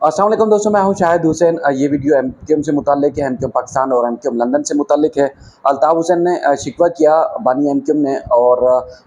अस्सलाम वालेकुम दोस्तों, मैं हूं शाहिद हुसैन। ये वीडियो एमक्यूएम से मुताल्लिक है, एमक्यूएम पाकिस्तान और एमक्यूएम लंदन से मुताल्लिक है। अल्ताफ़ हुसैन ने शिकवा किया बानी एमक्यूएम ने, और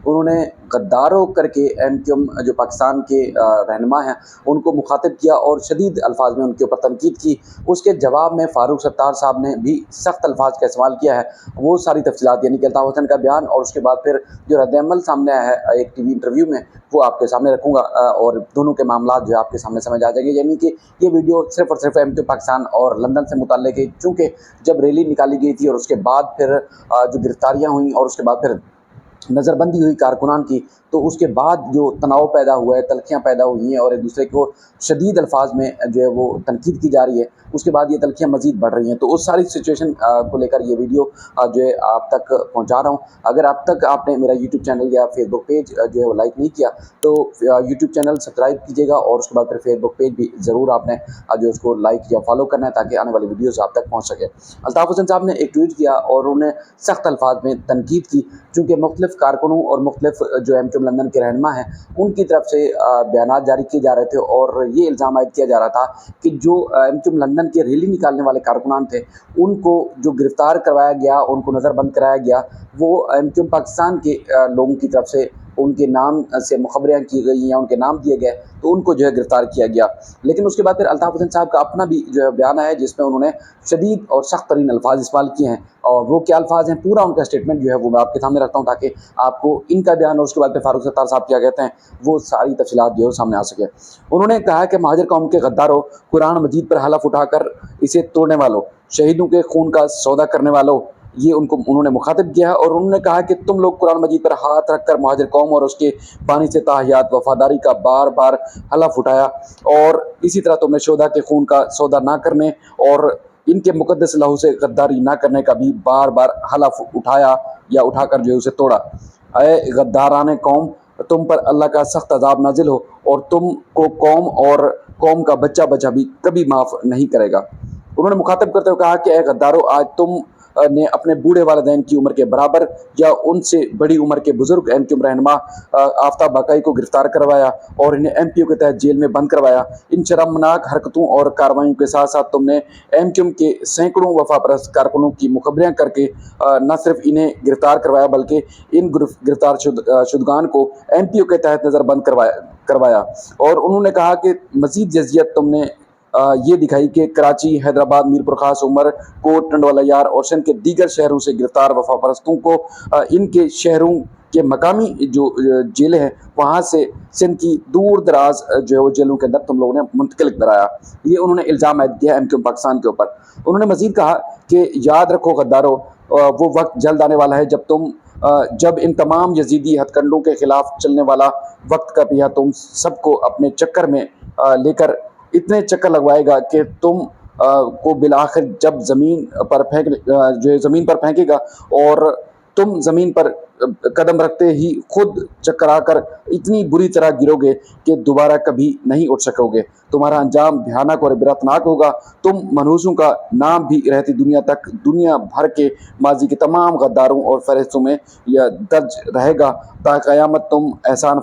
उन्होंने गद्दारों करके एमक्यूएम जो पाकिस्तान के रहनुमा हैं उनको मुखातिब किया और शदीद अल्फाज में उनके ऊपर तनकीद की। उसके जवाब में फ़ारूक सत्तार साहब ने भी सख्त अल्फाज का इस्तेमाल किया है। वो सारी तफसीलात यानी कि अल्ताफ़ हुसैन का बयान और उसके बाद फिर जो रद्द-ए-अमल सामने आया है एक टीवी इंटरव्यू में, वो आपके सामने रखूँगा और दोनों के मामलात जो है आपके सामने समझ आ जाएंगे। यानी कि ये वीडियो सिर्फ़ और सिर्फ एमक्यूएम पाकिस्तान और लंदन से मुताल्लिक है, चूँकि जब रैली निकाली गई थी और उसके बाद फिर जो गिरफ्तारियाँ हुई और उसके बाद फिर नज़रबंदी हुई कारकुनान की, तो उसके बाद जो तनाव पैदा हुआ है, तल्खियाँ पैदा हुई हैं और एक दूसरे को शदीद अल्फाज में जो है वो तनकीद की जा रही है। उसके बाद ये तल्खियाँ मज़ीद बढ़ रही हैं। तो उस सारी सिचुएशन को लेकर ये वीडियो जो है आप तक पहुँचा रहा हूँ। अगर अब तक आपने मेरा यूट्यूब चैनल या फेसबुक पेज जो है वो लाइक नहीं किया, तो यूट्यूब चैनल सब्सक्राइब कीजिएगा और उसके बाद फिर फेसबुक पेज भी ज़रूर आपने जो उसको लाइक या फॉलो करना है, ताकि आने वाली वीडियोज़ आप तक पहुँच सके। अल्ताफ़ हुसैन साहब ने एक ट्वीट किया और उन्होंने सख्त अल्फाज में तनकीद की, चूँकि मुख्तलिफ़ कारकुनों और मुख्तलिफ़ जो एमक्यूएम लंदन के रहनुमा हैं उनकी तरफ से बयानात जारी किए जा रहे थे और ये इल्ज़ाम आयद किया जा रहा था कि जो एमक्यूएम लंदन के रैली निकालने वाले कारकुनान थे उनको जो गिरफ़्तार करवाया गया, उनको नज़रबंद कराया गया, वो एमक्यूएम पाकिस्तान के लोगों की तरफ से उनके नाम से मुखबरियाँ की गई या उनके नाम दिए गए, तो उनको जो है गिरफ़्तार किया गया। लेकिन उसके बाद फिर अल्ताफ़ हुसैन साहब का अपना भी जो है बयान है, जिसमें उन्होंने शदीद और सख्त तरीन अल्फाज इस्तेमाल किए हैं। और वो क्या अल्फाज हैं, पूरा उनका स्टेटमेंट जो है वो मैं आपके सामने रखता हूँ, ताकि आपको इनका बयान और उसके बाद फिर फ़ारूक सत्तार साहब क्या कहते हैं वो सारी तफसीलात जो है सामने आ सके। उन्होंने कहा कि महाजर कौम के गद्दारों, कुरान मजीद पर हलफ उठाकर इसे तोड़ने वालों, शहीदों के खून का सौदा करने वालों, ये उन्होंने मुखातिब किया है। और उन्होंने कहा कि तुम लोग कुरान मजीद पर हाथ रखकर महाजर कौम और उसके बानी से ताहियात वफादारी का बार बार हलफ उठाया, और इसी तरह तुमने शोधा के खून का सौदा ना करने और इनके मुकद्दस लहू से गद्दारी ना करने का भी बार बार हलफ उठाया या उठाकर जो है उसे तोड़ा। अय गद्दारान कौम, तुम पर अल्लाह का सख्त अजाब नाजिल हो और तुम को कौम और कौम का बच्चा बच्चा भी कभी माफ़ नहीं करेगा। उन्होंने मुखातब करते हुए कहा कि ए गद्दारों, आज तुम ने अपने बूढ़े वालिदैन की उम्र के बराबर या उनसे बड़ी उम्र के बुजुर्ग एमक्यूएम रहनुमा आफ्ताब बाकाई को गिरफ्तार करवाया और इन्हें एमपीओ के तहत जेल में बंद करवाया। इन शर्मनाक हरकतों और कार्रवाइयों के साथ साथ तुमने एमक्यूएम के सैकड़ों वफापरस्त कारकुनों की मुखबरियाँ करके न सिर्फ इन्हें गिरफ्तार करवाया, बल्कि इन गिरफ्तार शुदगान को एमपीओ के तहत नज़रबंद करवाया। और उन्होंने कहा कि मज़ीद जज़ियत तुमने ये दिखाई कि कराची, हैदराबाद, मीरपुर खास, उमर कोट, टंडवाला यार और सिंध के दीगर शहरों से गिरफ्तार वफापरस्तों को इनके शहरों के मकामी जो जेलें हैं वहाँ से सिंध की दूर दराज जो है वो जेलों के अंदर तुम लोगों ने मुंतकिल कराया। ये उन्होंने इल्ज़ाम ऐड किया एमक्यूएम पाकिस्तान के ऊपर। उन्होंने मज़ीद कहा कि याद रखो गद्दारों, वो वक्त जल्द आने वाला है जब इन तमाम यजीदी हथकंडों के खिलाफ चलने वाला वक्त का पिया तुम सबको अपने चक्कर में लेकर इतने चक्कर लगवाएगा कि तुम को बिलाखिर जब ज़मीन पर जो है ज़मीन पर फेंकेगा और तुम ज़मीन पर कदम रखते ही खुद चक्कर आकर इतनी बुरी तरह गिरोगे कि दोबारा कभी नहीं उठ सकोगे। तुम्हारा अंजाम भयानक और इबरतनाक होगा। तुम मनहूसों का नाम भी रहती दुनिया भर के माजी के तमाम गद्दारों और फरिश्तों में यह दर्ज रहेगा। ता क़यामत तुम एहसान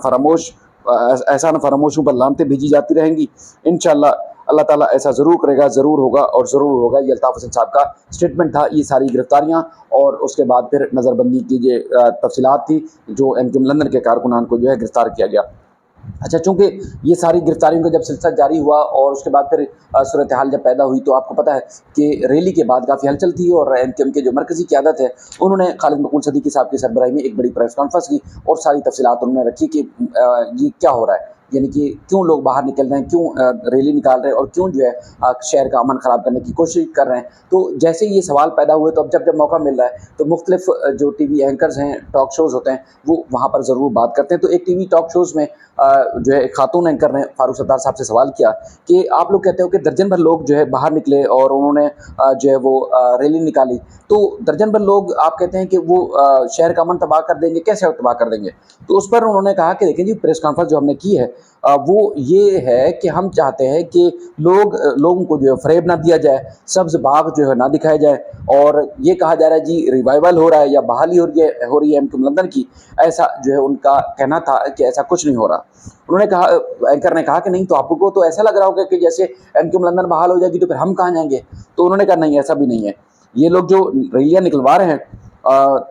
फरामोशों पर लानतें भेजी जाती रहेंगी। इंशाअल्लाह अल्लाह ताला ऐसा ज़रूर करेगा, ज़रूर होगा और ज़रूर होगा। ये अल्ताफ़ हुसैन साहब का स्टेटमेंट था। ये सारी गिरफ्तारियाँ और उसके बाद फिर नज़रबंदी की जो तफसीलात थी, जो एमक्यूएम लंदन के कारकुनान को जो है गिरफ़्तार किया गया। अच्छा, चूँकि ये सारी गिरफ्तारियों का जब सिलसिला जारी हुआ और उसके बाद फिर सूरत हाल जब पैदा हुई, तो आपको पता है कि रैली के बाद काफ़ी हलचल थी और एमक्यूएम के जो मरकज़ी क़यादत है उन्होंने खालिद मकबूल सदीक़ी साहब की सरबराही में एक बड़ी प्रेस कॉन्फ्रेंस की और सारी तफसीलात उन्होंने रखी कि ये क्या हो रहा है, यानी कि क्यों लोग बाहर निकल रहे हैं, क्यों रैली निकाल रहे हैं और क्यों जो है शहर का अमन ख़राब करने की कोशिश कर रहे हैं। तो जैसे ये सवाल पैदा हुए, तो अब जब मौका मिल रहा है तो मुख्तलिफ जो टीवी एंकर्स हैं, टॉक शोज़ होते हैं, वो वहाँ पर ज़रूर बात करते हैं। तो एक टीवी टॉक शोज़ में जो है एक खातून एंकर ने फ़ारूक सत्तार साहब से सवाल किया कि आप लोग कहते हो कि दर्जन भर लोग जो है बाहर निकले और उन्होंने जो है वो रैली निकाली, तो दर्जन भर लोग आप कहते हैं कि वो शहर का अमन तबाह कर देंगे, कैसे तबाह कर देंगे? तो उस पर उन्होंने कहा कि देखें जी, प्रेस कॉन्फ्रेंस जो हमने की है وہ یہ ہے کہ ہم چاہتے ہیں کہ لوگوں کو جو ہے فریب نہ دیا جائے، سبز باغ جو ہے نہ دکھایا جائے، اور یہ کہا جا رہا ہے جی ریوائول ہو رہا ہے یا بحالی ہو رہی ہے ایم کیو ایم لندن کی، ایسا جو ہے ان کا کہنا تھا کہ ایسا کچھ نہیں ہو رہا۔ انہوں نے کہا، اینکر نے کہا کہ نہیں تو آپ کو تو ایسا لگ رہا ہوگا کہ جیسے ایم کیو ایم لندن بحال ہو جائے گی تو پھر ہم کہاں جائیں گے؟ تو انہوں نے کہا نہیں ایسا بھی نہیں ہے، یہ لوگ جو ریلیاں نکلوا رہے ہیں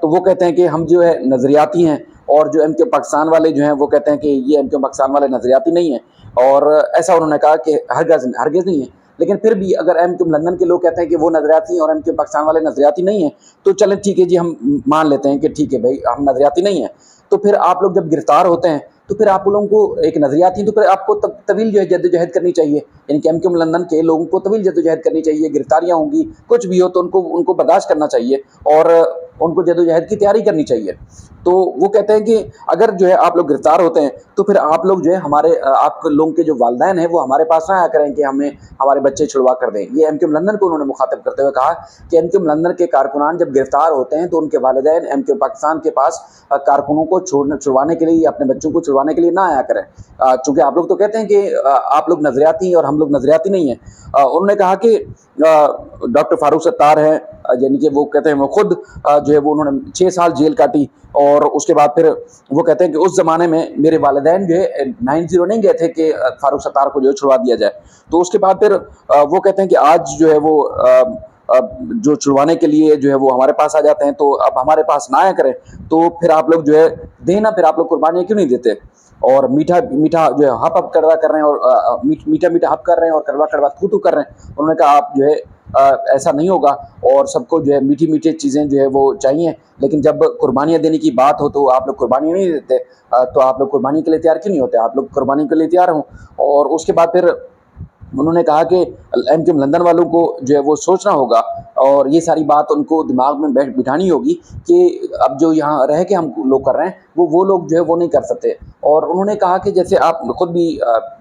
تو وہ کہتے ہیں کہ ہم جو ہے نظریاتی ہیں، اور جو ایم کیو پاکستان والے جو ہیں وہ کہتے ہیں کہ یہ ایم کیو پاکستان والے نظریاتی نہیں ہیں، اور ایسا انہوں نے کہا کہ ہرگز نہیں ہے۔ لیکن پھر بھی اگر ایم کیو لندن کے لوگ کہتے ہیں کہ وہ نظریاتی ہیں اور ایم کیو پاکستان والے نظریاتی نہیں ہیں، تو چلیں ٹھیک ہے جی، ہم مان لیتے ہیں کہ ٹھیک ہے بھائی ہم نظریاتی نہیں ہیں۔ تو پھر آپ لوگ جب گرفتار ہوتے ہیں تو پھر آپ لوگوں کو ایک نظریاتی ہیں تو پھر آپ کو طویل جو ہے جدوجہد کرنی چاہیے، یعنی کہ ایم کیو لندن کے لوگوں کو طویل جدوجہد کرنی چاہیے، گرفتاریاں ہوں گی، کچھ بھی ہو تو ان کو برداشت کرنا چاہیے اور ان کو جدوجہد کی تیاری کرنی چاہیے۔ تو وہ کہتے ہیں کہ اگر جو ہے آپ لوگ گرفتار ہوتے ہیں تو پھر آپ لوگ جو ہے آپ لوگوں کے جو والدین ہیں وہ ہمارے پاس نہ آیا کریں کہ ہمیں ہمارے بچے چھڑوا کر دیں۔ یہ ایم کیو لندن کو انہوں نے مخاطب کرتے ہوئے کہا کہ ایم کیو لندن کے کارکنان جب گرفتار ہوتے ہیں تو ان کے والدین ایم کیو پاکستان کے پاس کارکنوں کو چھڑوانے کے لیے یا اپنے بچوں کو چھڑوانے کے لیے نہ آیا کریں، چونکہ آپ لوگ تو کہتے ہیں کہ آپ لوگ نظریاتی ہیں اور ہم لوگ نظریاتی نہیں ہیں۔ انہوں نے کہا کہ ڈاکٹر فاروق ستار ہیں، یعنی کہ وہ کہتے ہیں وہ خود جو ہے وہ انہوں نے 6 سال جیل کاٹی، اور اس کے بعد پھر وہ کہتے ہیں کہ اس زمانے میں میرے والدین جو ہے 90 نہیں گئے تھے کہ فاروق ستار کو جو ہے چھڑوا دیا جائے۔ تو اس کے بعد پھر وہ کہتے ہیں کہ آج جو ہے وہ جو چھڑوانے کے لیے جو ہے وہ ہمارے پاس آ جاتے ہیں، تو اب ہمارے پاس نہ آیا کریں، تو پھر آپ لوگ جو ہے دینا، پھر آپ لوگ قربانیاں کیوں نہیں دیتے؟ اور میٹھا میٹھا جو ہے ہپ ہپ کڑوا کر رہے ہیں، اور میٹھا میٹھا ہپ کر رہے ہیں اور کڑوا کڑوا تھو تھو کر رہے ہیں۔ انہوں نے کہا آپ جو ہے ایسا نہیں ہوگا، اور سب کو جو ہے میٹھی میٹھی چیزیں جو ہے وہ چاہیے، لیکن جب قربانیاں دینے کی بات ہو تو آپ لوگ قربانیاں نہیں دیتے، تو آپ لوگ قربانی کے لیے تیار کیوں نہیں ہوتے؟ آپ لوگ قربانی کے لیے تیار ہوں۔ اور اس کے بعد پھر انہوں نے کہا کہ ایم کیو لندن والوں کو جو ہے وہ سوچنا ہوگا، اور یہ ساری بات ان کو دماغ میں بٹھانی ہوگی کہ اب جو یہاں رہ کے ہم لوگ کر رہے ہیں وہ لوگ جو ہے وہ نہیں کر سکتے۔ اور انہوں نے کہا کہ جیسے آپ خود بھی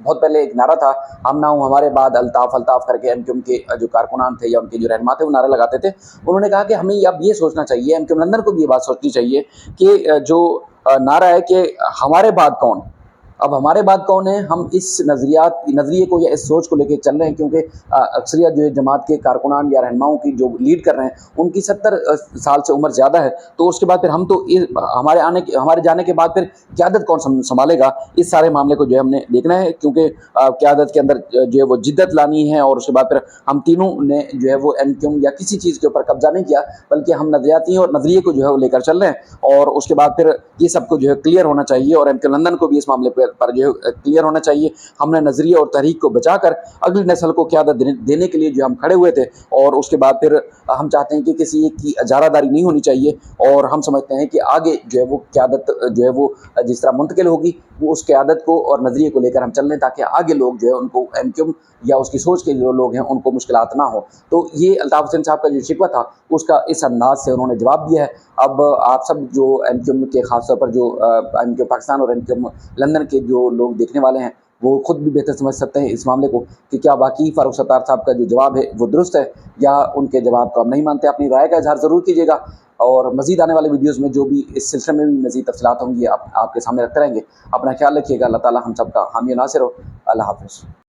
بہت پہلے ایک نعرہ تھا، ہم نہ ہوں ہمارے بعد الطاف الطاف کر کے ایم کیو کے جو کارکنان تھے یا ان کے جو رہنما تھے وہ نعرے لگاتے تھے۔ انہوں نے کہا کہ ہمیں اب یہ سوچنا چاہیے، ایم کیو لندن کو بھی یہ بات سوچنی چاہیے کہ جو نعرہ ہے کہ ہمارے بعد کون، اب ہمارے بعد کون ہے، ہم اس نظریے کو یا اس سوچ کو لے کے چل رہے ہیں، کیونکہ اکثریت جو ہے جماعت کے کارکنان یا رہنماؤں کی جو لیڈ کر رہے ہیں ان کی 70 سال سے عمر زیادہ ہے، تو اس کے بعد پھر ہم تو ہمارے جانے کے بعد پھر قیادت کون سنبھالے گا؟ اس سارے معاملے کو جو ہے ہم نے دیکھنا ہے، کیونکہ قیادت کے اندر جو ہے وہ جدت لانی ہے، اور اس کے بعد پھر ہم تینوں نے جو ہے وہ ایم کیو یا کسی چیز کے اوپر قبضہ نہیں کیا، بلکہ ہم نظریاتی ہیں اور نظریے کو جو ہے وہ لے کر چل رہے ہیں، اور اس کے بعد پھر یہ سب کو جو ہے کلیئر ہونا چاہیے، اور ایم کیو لندن کو بھی اس معاملے پر جو ہے کلیئر ہونا چاہیے۔ ہم نے نظریے اور تحریک کو بچا کر اگلی نسل کو قیادت دینے کے لیے جو ہم کھڑے ہوئے تھے، اور اس کے بعد پھر ہم چاہتے ہیں کہ کسی ایک کی اجارہ داری نہیں ہونی چاہیے، اور ہم سمجھتے ہیں کہ آگے جو ہے وہ قیادت جو ہے وہ جس طرح منتقل ہوگی، وہ اس قیادت کو اور نظریے کو لے کر ہم چل رہے ہیں، تاکہ آگے لوگ جو ہے ان کو ایم کیو یا اس کی سوچ کے جو لوگ ہیں ان کو مشکلات نہ ہو۔ تو یہ الطاف حسین صاحب کا جو شکوہ تھا اس کا اس انداز سے انہوں نے جواب دیا ہے۔ اب آپ سب جو ایم کیو کے خاص طور پر جو ایم کیو پاکستان اور ایم کیو لندن کے جو لوگ دیکھنے والے ہیں وہ خود بھی بہتر سمجھ سکتے ہیں اس معاملے کو کہ کیا واقعی فاروق ستار صاحب کا جو جواب ہے وہ درست ہے، یا ان کے جواب کو ہم نہیں مانتے۔ اپنی رائے کا اظہار ضرور کیجیے گا، اور مزید آنے والے ویڈیوز میں جو بھی اس سلسلے میں بھی مزید تفصیلات ہوں گی آپ کے سامنے رکھتے رہیں گے۔ اپنا خیال رکھیے گا، اللہ تعالیٰ ہم سب کا حامی و ناصر ہو۔ اللہ حافظ۔